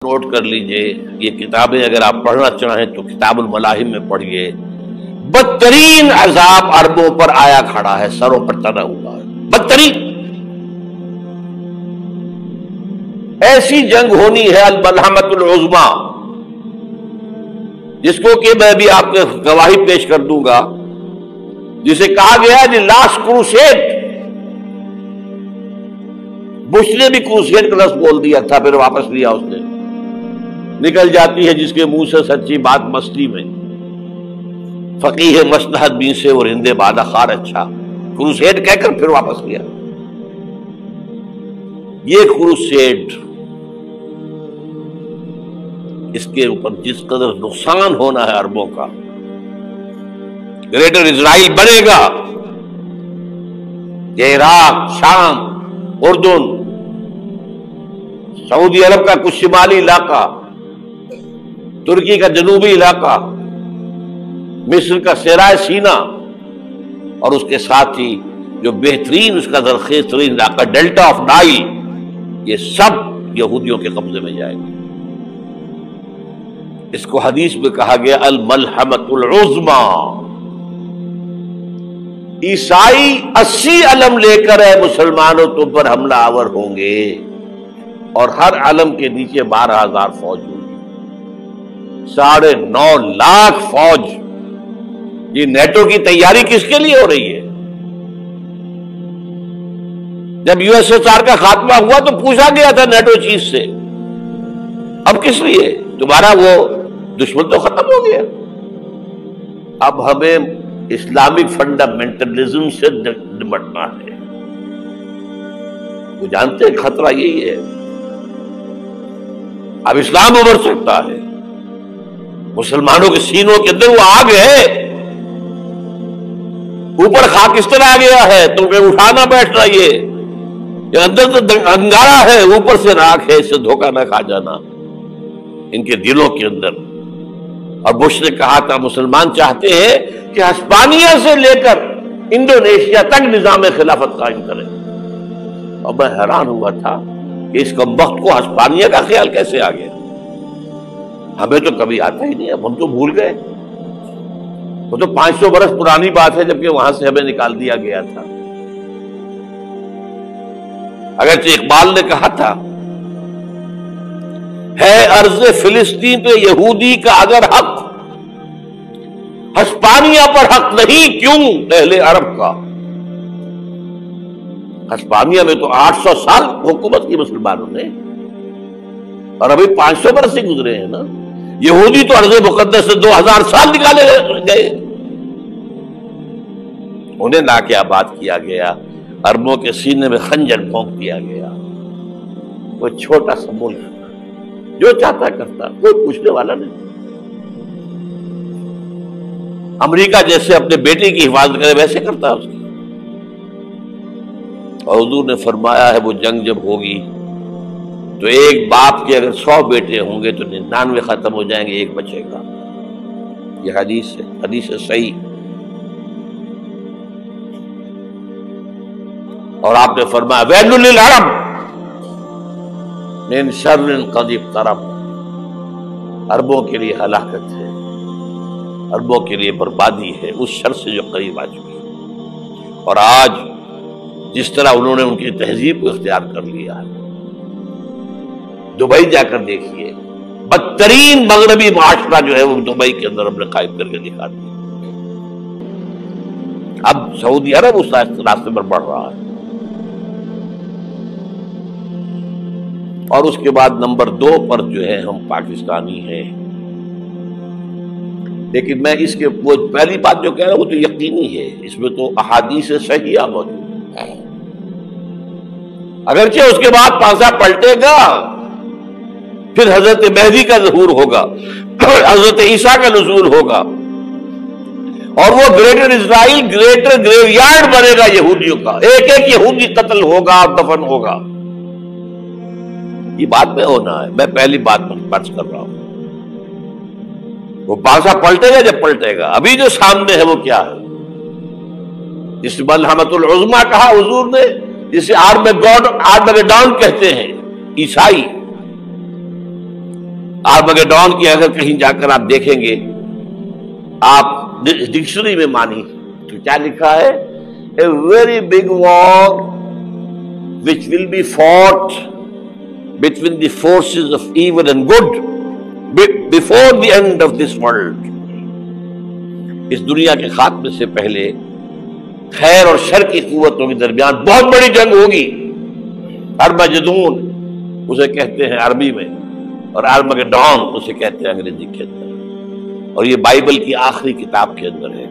Note کر لیجئے، یہ کتابیں اگر آپ پڑھنا چاہیں تو کتاب الملاحم میں پڑھیے۔ بدترین عذاب عربوں پر آیا کھڑا ہے، سروں پر تنا ہوا ہے، بدترین ایسی جنگ ہونی ہے الملحمۃ العظمیٰ، جس کو کہ میں بھی آپ کو گواہی پیش کر دوں گا، جسے کہا گیا ہے لاسٹ کروسیڈ۔ بش نے بھی کروسیڈ کا لفظ بول دیا تھا، پھر واپس لیا اس نے۔ نکل جاتی ہے جس کے منہ سے سچی بات مستی میں، فقیہ مصلحت بین سے اور ہندے بادہ خار اچھا، کروسیڈ کہہ کر پھر واپس لیا۔ یہ کروسیڈ، اس کے اوپر جس قدر نقصان ہونا ہے عربوں کا، گریٹر اسرائیل بنے گا، یہ عراق، شام، اردن، سعودی عرب کا کچھ شمالی علاقہ، ترکی کا جنوبی علاقہ، مصر کا صحرائے سینا، اور اس کے ساتھ ہی جو بہترین اس کا زرخیز ترین علاقہ ڈیلٹا آف نائل، یہ سب یہودیوں کے قبضے میں جائے گا۔ اس کو حدیث میں کہا گیا الملحمۃ العظمیٰ۔ عیسائی 80 علم لے کر اے مسلمانوں تم پر حملہ آور ہوں گے، اور ہر علم کے نیچے 12,000 فوج ہوگی، 9.5 لاکھ فوج۔ یہ نیٹو کی تیاری کس کے لیے ہو رہی ہے؟ جب USSR کا خاتمہ ہوا تو پوچھا گیا تھا نیٹو چیف سے، اب کس لیے؟ تمہارا وہ دشمن تو ختم ہو گیا، اب ہمیں اسلامک فنڈامنٹلزم سے نمٹنا ہے۔ وہ جانتے ہیں خطرہ یہی ہے، اب اسلام ابھر سکتا ہے، مسلمانوں کے سینوں کے اندر وہ آگ ہے، اوپر خاکستر آ گیا ہے، تمہیں اٹھانا بیٹھنا، یہ اندر تو انگارہ ہے، اوپر سے راکھ ہے، اس سے دھوکہ نہ کھا جانا ان کے دلوں کے اندر۔ اور بش نے کہا تھا مسلمان چاہتے ہیں کہ ہسپانیہ سے لے کر انڈونیشیا تک نظام خلافت قائم کریں، اور میں حیران ہوا تھا کہ اس کمبخت کو ہسپانیہ کا خیال کیسے آ گیا؟ ہمیں تو کبھی آتا ہی نہیں، اب ہم تو بھول گئے، وہ تو 500 برس پرانی بات ہے، جبکہ وہاں سے ہمیں نکال دیا گیا تھا۔ اگرچہ اقبال نے کہا تھا ہے ارض فلسطین پہ یہودی کا اگر حق، ہسپانیہ پر حق نہیں کیوں اہل عرب کا؟ ہسپانیہ میں تو 800 سال حکومت کی مسلمانوں نے، اور ابھی 500 برس سے گزرے ہیں نا۔ یہودی تو ارض مقدس سے 2000 سال نکالے گئے، انہیں لا کے آباد کیا گیا، عربوں کے سینے میں خنجر بھونک دیا گیا۔ وہ چھوٹا سا ملک جو چاہتا کرتا، کوئی پوچھنے والا نہیں۔ امریکہ جیسے اپنے بیٹے کی حفاظت کرے ویسے کرتا اس کی۔ اور حضور نے فرمایا ہے وہ جنگ جب ہوگی تو ایک باپ کے اگر 100 بیٹے ہوں گے تو 99 ختم ہو جائیں گے، ایک بچے گا۔ یہ حدیث ہے، حدیث ہے صحیح۔ اور آپ نے فرمایا ویل للعرب من شر قد اقترب، عربوں کے لیے ہلاکت ہے، عربوں کے لیے بربادی ہے اس شر سے جو قریب آ چکی ہے۔ اور آج جس طرح انہوں نے ان کی تہذیب کو اختیار کر لیا ہے، دبئی جا کر دیکھیے، بدترین مغربی معاشرہ جو ہے وہ دبئی کے اندر ہم نے قائم کر کے دکھا دیا۔ اب سعودی عرب اس راستے پر بڑھ رہا ہے۔ اور اس کے بعد نمبر 2 پر جو ہے ہم پاکستانی ہیں، لیکن میں اس کے وہ پہلی بات جو کہہ رہا ہوں وہ تو یقینی ہے، اس میں تو احادیث صحیحہ موجود ہے۔ اگرچہ اس کے بعد پانسا پلٹے گا، پھر حضرت مہدی کا ظہور ہوگا، حضرت عیسیٰ کا نزول ہوگا، اور وہ گریٹر اسرائیل گریٹر گریو یارڈ بنے گا یہودیوں کا، ایک ایک یہودی قتل ہوگا اور دفن ہوگا۔ یہ بات میں ہونا ہے، میں پہلی بات پر کر رہا ہوں۔ وہ پانسا پلٹے گا جب پلٹے گا، ابھی جو سامنے ہے وہ کیا ہے؟ جس ملحمۃ العظمیٰ کہا حضور نے، جسے آرمگیڈون کہتے ہیں عیسائی، آرمگیڈون کی اگر کہیں جا کر آپ دیکھیں گے، آپ ڈکشنری میں مانی تو کیا لکھا ہے؟ A very big war which will be fought between the forces of evil and good before the end of this world. اس دنیا کے خاتمے سے پہلے خیر اور شر کی قوتوں کے درمیان بہت بڑی جنگ ہوگی. ارمجدون اسے کہتے ہیں عربی میں، اور آرمگیڈون اسے کہتے ہیں انگریزی کے اندر، اور یہ بائبل کی آخری کتاب کے اندر ہے،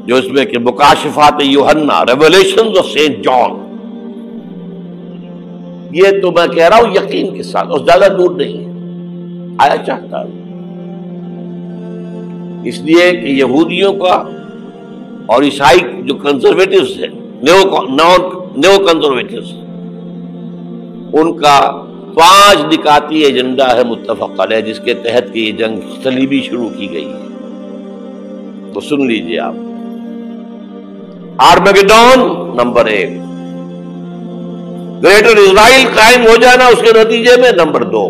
جو اس میں کہ مکاشفات یوحنا، ریویلیشنز آف سینٹ جان. یہ تو میں کہہ رہا ہوں یقین کے ساتھ، اور زیادہ دور نہیں ہے، آیا چاہتا ہے. اس لیے کہ یہودیوں کا اور عیسائی جو کنزرویٹوز ہیں، نیو کنزرویٹوز، ان کا 5 نکاتی ایجنڈا ہے متفق علیہ، جس کے تحت کہ یہ جنگ صلیبی شروع کی گئی ہے. تو سن لیجئے آپ. آرمگیڈون نمبر 1، گریٹر اسرائیل قائم ہو جانا اس کے نتیجے میں نمبر 2،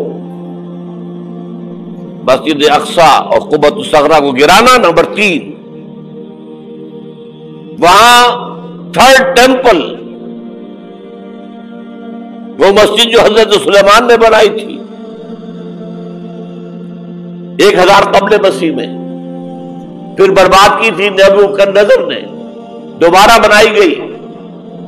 مسجد اقصی اور قبۃ الصغریٰ کو گرانا نمبر 3، وہاں تھرڈ ٹیمپل، وہ مسجد جو حضرت سلیمان نے بنائی تھی 1000 قبل مسیح میں، پھر برباد کی تھی نیبوکدنیزر نے، دوبارہ بنائی گئی،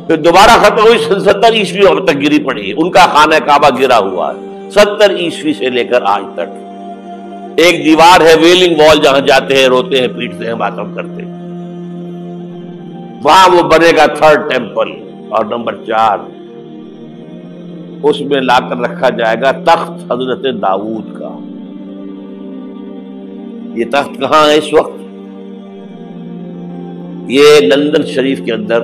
پھر دوبارہ ختم ہوئی 70 عیسوی اب تک گری پڑی ہے. ان کا خانہ کعبہ گرا ہوا ہے 70 عیسوی سے لے کر آج تک. ایک دیوار ہے ویلنگ وال، جہاں جاتے ہیں، روتے ہیں، پیٹتے ہیں، ماتم کرتے ہیں، وہاں وہ بنے گا تھرڈ ٹیمپل. اور نمبر 4، اس میں لا کر رکھا جائے گا تخت حضرت داؤد کا. یہ تخت کہاں ہے اس وقت؟ یہ لندن شریف کے اندر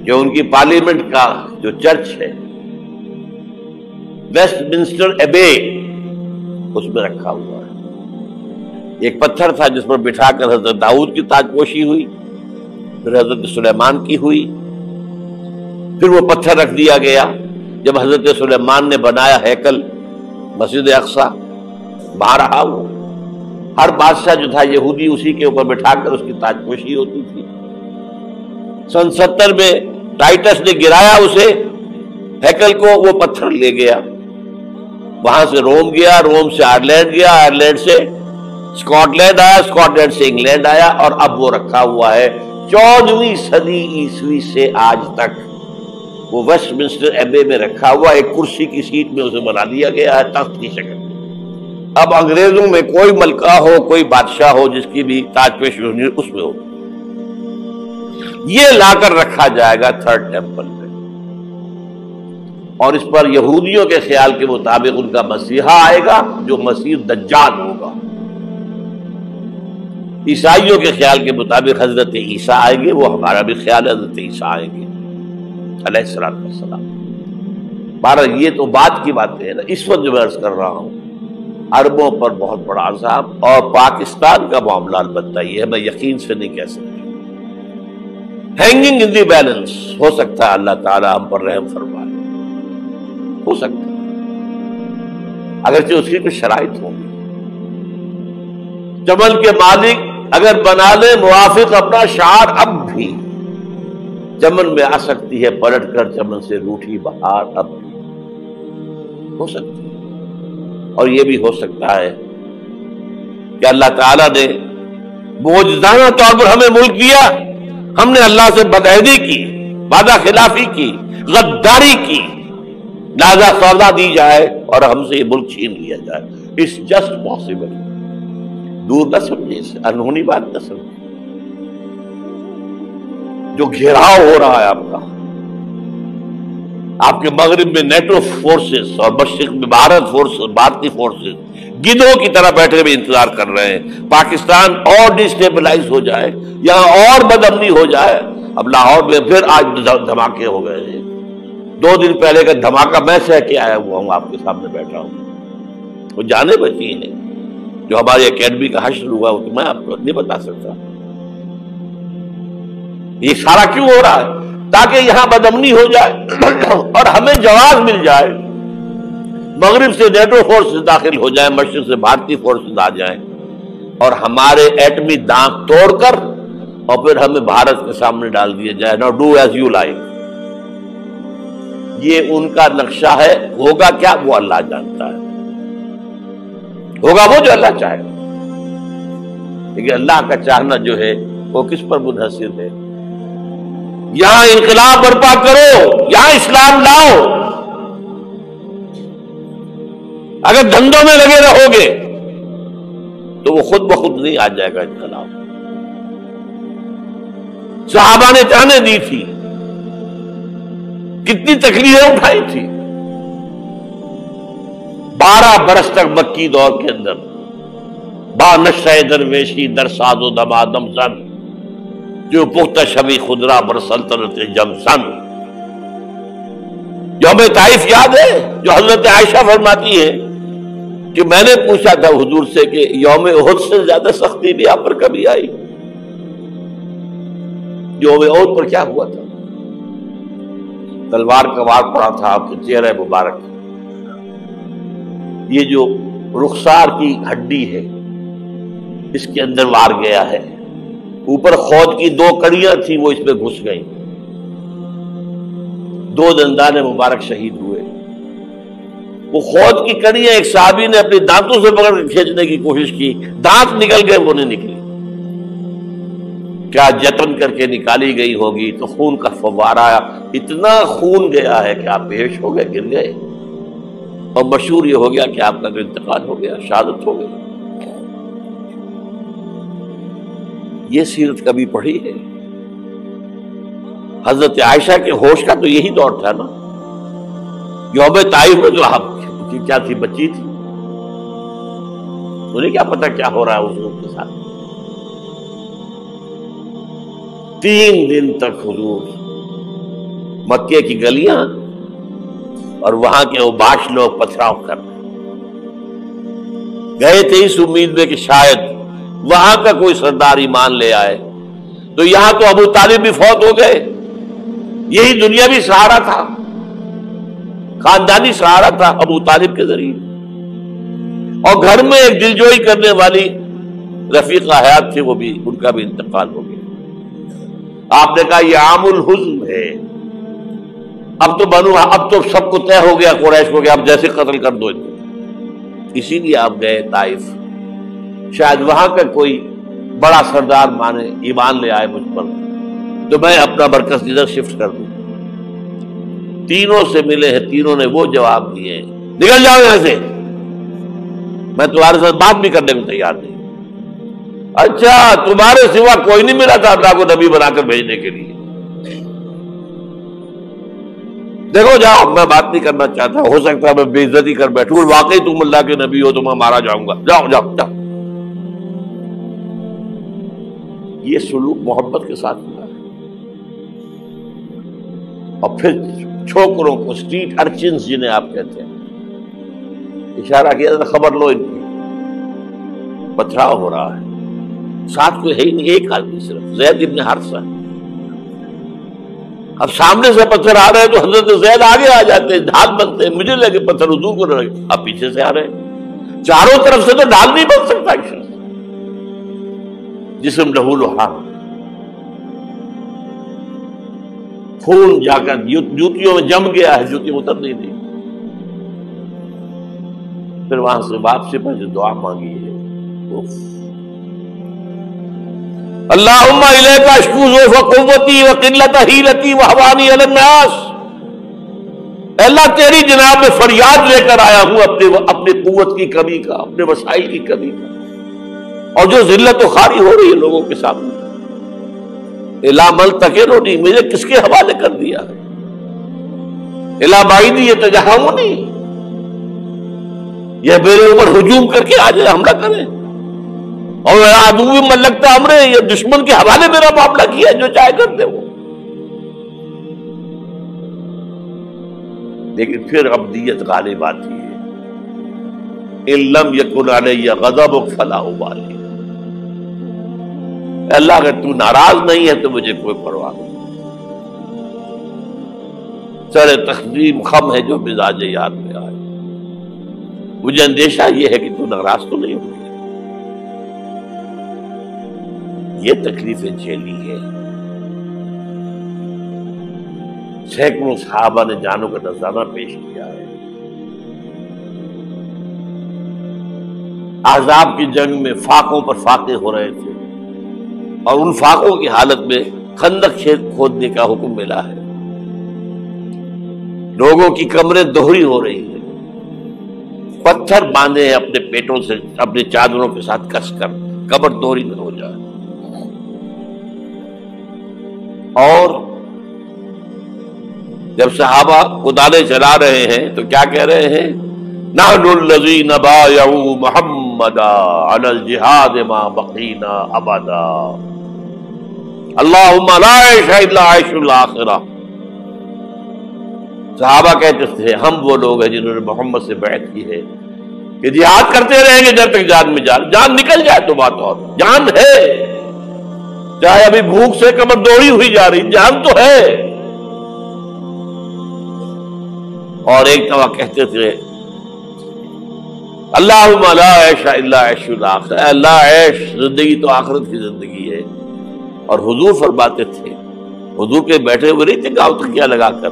جو ان کی پارلیمنٹ کا جو چرچ ہے، ویسٹ منسٹر ایبے، اس میں رکھا ہوا ہے. ایک پتھر تھا جس پر بٹھا کر حضرت داؤد کی تاج پوشی ہوئی، پھر حضرت سلیمان کی ہوئی، پھر وہ پتھر رکھ دیا گیا جب حضرت سلیمان نے بنایا ہیکل مسجد اقصی. وہاں رہا وہ. ہر بادشاہ جو تھا یہودی اسی کے اوپر بٹھا کر اس کی تاج پوشی ہوتی تھی. سن 70 میں ٹائٹس نے گرایا اسے، ہیکل کو، وہ پتھر لے گیا، وہاں سے روم گیا، روم سے آئرلینڈ گیا، آئرلینڈ سے اسکاٹ لینڈ آیا، اسکاٹ لینڈ سے انگلینڈ آیا، اور اب وہ رکھا ہوا ہے 14ویں صدی عیسوی سے آج تک. وہ ویسٹ منسٹر ایبے میں رکھا ہوا، ایک کرسی کی سیٹ میں اسے بنا دیا گیا ہے تخت کی شکل. اب انگریزوں میں کوئی ملکہ ہو، کوئی بادشاہ ہو جس کی بھی تاج پوشی ہونی، اس میں ہو. یہ لا کر رکھا جائے گا تھرڈ ٹیمپل میں، اور اس پر یہودیوں کے خیال کے مطابق ان کا مسیحا آئے گا جو مسیح دجال ہوگا. عیسائیوں کے خیال کے مطابق حضرت عیسیٰ آئیں گے، وہ ہمارا بھی خیال ہے حضرت عیسیٰ آئیں گے علیہ السلام. بہرحال یہ تو بعد کی باتیں ہیں نا. اس وقت جو میں عرض کر رہا ہوں، عربوں پر بہت بڑا عذاب، اور پاکستان کا معاملہ البتہ یہ ہے، میں یقین سے نہیں کہہ سکتا. ہینگنگ ان دی بیلنس، ہو سکتا ہے اللہ تعالی ہم پر رحم فرمائے، ہو سکتا ہے، اگرچہ اس کی کچھ شرائط ہوں گی. چمن کے مالک اگر بنا لے موافق اپنا شعار، اب بھی چمن میں آ سکتی ہے پلٹ کر چمن سے روٹھی بہار، اب بھی ہو سکتی ہے. اور یہ بھی ہو سکتا ہے کہ اللہ تعالیٰ نے معجزانہ طور پر ہمیں ملک دیا، ہم نے اللہ سے بدعہدی کی، وعدہ خلافی کی، غداری کی، لہذا سزا دی جائے اور ہم سے یہ ملک چھین لیا جائے. It's just possible. دور نہ سمجھے، اسے انہونی بات نہ سمجھے. جو گھیراؤ ہو رہا ہے آپ کے مغرب میں نیٹو فورسز اور مشرق میں بھارتی فورسز گدھوں کی طرح بیٹھے ہوئے انتظار کر رہے ہیں پاکستان اور ڈسٹیبلائز ہو جائے، یہاں اور بدامنی ہو جائے. اب لاہور میں پھر آج دھماکے ہو گئے ہیں. 2 دن پہلے کا دھماکہ میں سہ کے آیا ہوا ہوں، آپ کے سامنے بیٹھا ہوں. وہ جانے بچی ہیں جو ہماری اکیڈمی کا حشر ہوا، وہ تو میں آپ کو نہیں بتا سکتا. یہ سارا کیوں ہو رہا ہے؟ تاکہ یہاں بدامنی ہو جائے اور ہمیں جواز مل جائے مغرب سے نیٹو فورسز داخل ہو جائیں، مشرق سے بھارتی فورسز آ جائیں اور ہمارے ایٹمی دانت توڑ کر اور پھر ہمیں بھارت کے سامنے ڈال دیا جائے، نو ڈو ایز یو لائک. یہ ان کا نقشہ ہے. ہوگا کیا وہ اللہ جانتا ہے، ہوگا وہ جو اللہ چاہے. لیکن اللہ کا چاہنا جو ہے وہ کس پر منحصر ہے؟ یہاں انقلاب برپا کرو، یہاں اسلام لاؤ. اگر دھندوں میں لگے رہو گے تو وہ خود بخود نہیں آ جائے گا انقلاب. صحابہ نے جانیں دی تھی، کتنی تکلیفیں اٹھائی تھی. 12 برس تک مکی دور کے اندر با نشہ درویشی در ساز و دمادم زن، جو پختہ شبی خدرا بر سلطنت جم سن. یوم طائف یاد ہے جو حضرت عائشہ فرماتی ہے کہ میں نے پوچھا تھا حضور سے کہ یوم احد سے زیادہ سختی بھی آپ پر کبھی آئی؟ یوم احد پر کیا ہوا تھا؟ تلوار کا وار پڑا تھا آپ کے چہرہ مبارک. یہ جو رخسار کی ہڈی ہے اس کے اندر وار گیا ہے. اوپر خود کی 2 کڑیاں تھیں، وہ اس میں گھس گئیں. 2 دندان مبارک شہید ہوئے. وہ خود کی کڑیاں ایک صحابی نے اپنے دانتوں سے پکڑ کے کھینچنے کی کوشش کی، دانت نکل گئے، وہ نہیں نکلی. کیا جتن کر کے نکالی گئی ہوگی تو خون کا فوارہ، اتنا خون گیا ہے کہ آپ بے ہوش ہو گئے، گر گئے. اور مشہور یہ ہو گیا کہ آپ کا انتقال ہو گیا، شہادت ہو گئی. یہ سیرت کبھی پڑھی ہے؟ حضرت عائشہ کے ہوش کا تو یہی دور تھا نا. یوم طائف میں جو آپ کی کیا تھی، بچی تھی، انہیں کیا پتا کیا ہو رہا ہے حضور کے ساتھ. 3 دن تک حضور مکے کی گلیاں اور وہاں کے اوباش لوگ پتھراؤ کر گئے تھے اس امید میں کہ شاید وہاں کا کوئی سردار ایمان لے آئے. تو یہاں تو ابو طالب بھی فوت ہو گئے. یہی دنیا بھی سہارا تھا، خاندانی سہارا تھا ابو طالب کے ذریعے. اور گھر میں ایک دلجوئی کرنے والی رفیقہ حیات تھی، وہ بھی، ان کا بھی انتقال ہو گیا. آپ نے کہا یہ عام الحزن ہے. اب تو سب کو طے ہو گیا قریش کو کہ اب جیسے قتل کر دو. اسی لیے آپ گئے طائف، شاید وہاں کا کوئی بڑا سردار مانے، ایمان لے آئے مجھ پر، تو میں اپنا مرکز ادھر شفٹ کر دوں. تینوں سے ملے ہیں، تینوں نے وہ جواب دیے، نکل جاؤ یہاں سے، میں تمہارے ساتھ بات بھی کرنے کو تیار نہیں. اچھا تمہارے سوا کوئی نہیں ملا تھا اللہ کو نبی بنا کر بھیجنے کے لیے؟ دیکھو جاؤ، میں بات نہیں کرنا چاہتا، ہو سکتا ہے میں بے عزتی کر بیٹھوں، واقعی تم اللہ کے نبی ہو تو میں مارا جاؤں گا، جاؤ جاؤ جاؤ. یہ سلوک محبت کے ساتھ ہوا ہے. اور پھر چھوکروں کو، اسٹریٹ ارچنز جنہیں آپ کہتے ہیں، اشارہ کیا تھا خبر لو ان کی، پتھراؤ ہو رہا ہے. ساتھ کوئی ہے ہی نہیں، ایک آدمی صرف، زید ابن حارثہ. اب سامنے سے پتھر آ رہے ہیں تو حضرت زید آگے آ جاتے ہیں، ڈھال بنتے ہیں، مجھے لگے پتھر حضور کو لگے، اب پیچھے سے آ رہے ہیں. چاروں طرف سے تو ڈھال نہیں بن سکتا. جسم لہو لہاب، خون جا کر جوتیوں میں جم گیا ہے، جوتی اتر نہیں دی. پھر وہاں سے واپسی پر جو دعا مانگی ہے، اللہم الیک اشکو ضعف قوتی وقلت حیلتی وہوانی علی الناس. اللہ تیری جناب میں فریاد لے کر آیا ہوں اپنے قوت کی کمی کا، اپنے وسائل کی کمی کا، اور جو ذلت و خواری ہو رہی ہے لوگوں کے سامنے. الا ملتقننی، مجھے کس کے حوالے کر دیا ہے؟ الا بعیدی یتجہمنی، یہ میرے اوپر ہجوم کر کے آ جائے، حملہ کرے، اور عدو من لگتا امرے، یہ دشمن کے حوالے میرا معاملہ کیا، جو چاہے کرتے وہ. لیکن پھر ابدیت غالب آتی ہے. ان لم یکن علی غضبک فلا ابالی، اللہ اگر تو ناراض نہیں ہے تو مجھے کوئی پرواہ نہیں. سر تقدیم خم ہے جو مزاج یار میں آئے. مجھے اندیشہ یہ ہے کہ تو ناراض تو نہیں ہوگی. یہ تکلیفیں جھیلی ہے. سینکڑوں صحابہ نے جانوں کا نذرانہ پیش کیا ہے. احزاب کی جنگ میں فاقوں پر فاقے ہو رہے تھے اور ان فاقوں کی حالت میں خندق کھودنے کا حکم ملا ہے. لوگوں کی کمریں دوہری ہو رہی ہیں. پتھر باندھے ہیں اپنے پیٹوں سے اپنے چادروں کے ساتھ کس کر قبر دوہری نہ ہو جائے. اور جب صحابہ کدالیں چلا رہے ہیں تو کیا کہہ رہے ہیں؟ نحن الذین بایعوا محمدا علی الجہاد ما بقینا ابدا اللہم لا عیش الا عیش الاخرہ. صحابہ کہتے تھے ہم وہ لوگ ہیں جنہوں نے محمد سے بیعت کی ہے کہ جہاد کرتے رہیں گے جب تک جان میں جان نکل جائے تو بات اور. جان ہے، چاہے ابھی بھوک سے کمر دوڑی ہوئی جا رہی، جان تو ہے. اور ایک دفعہ کہتے تھے اللہم لا عیش الا عیش الاخرہ، اللہ عیش زندگی تو آخرت کی زندگی ہے. اور حضور فرماتے تھے، حضور کے بیٹھے ہوئے نہیں تھے گاؤں تکیا لگا کر،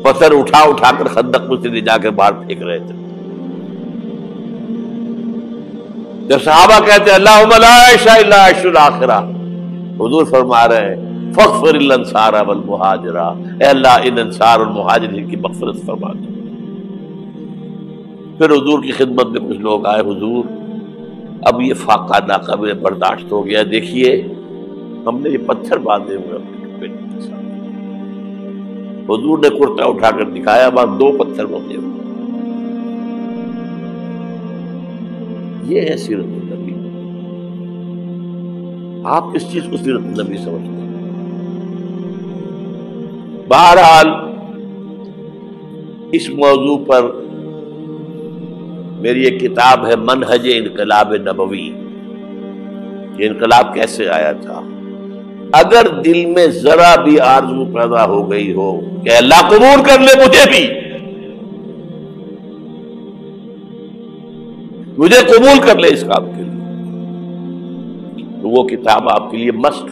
پتھر اٹھا اٹھا کر خندق میں سے لے جا کے باہر پھینک رہے تھے. جب صحابہ کہتے اللہم لا عیش الا عیش الاخرہ، حضور فرما رہے ہیں فاغفر الانصار والمہاجر، اے اللہ ان انصار اور مہاجرین کی مغفرت فرما دو. پھر حضور کی خدمت میں کچھ لوگ آئے، حضور اب یہ فاقہ ناقابل برداشت ہو گیا، دیکھیے ہم نے یہ پتھر باندھے ہوئے اپنے پیٹ کے ساتھ. حضور نے کرتا اٹھا کر دکھایا، وہاں 2 پتھر بندھے ہوئے. یہ ہے سیرت النبی. آپ کس چیز کو سیرت النبی سمجھتے ہیں؟ بہرحال اس موضوع پر میری ایک کتاب ہے منہج انقلاب نبوی، کہ انقلاب کیسے آیا تھا. اگر دل میں ذرا بھی آرزو پیدا ہو گئی ہو کہ اللہ قبول کر لے مجھے قبول کر لے اس کام کے لیے، تو وہ کتاب آپ کے لیے مسٹ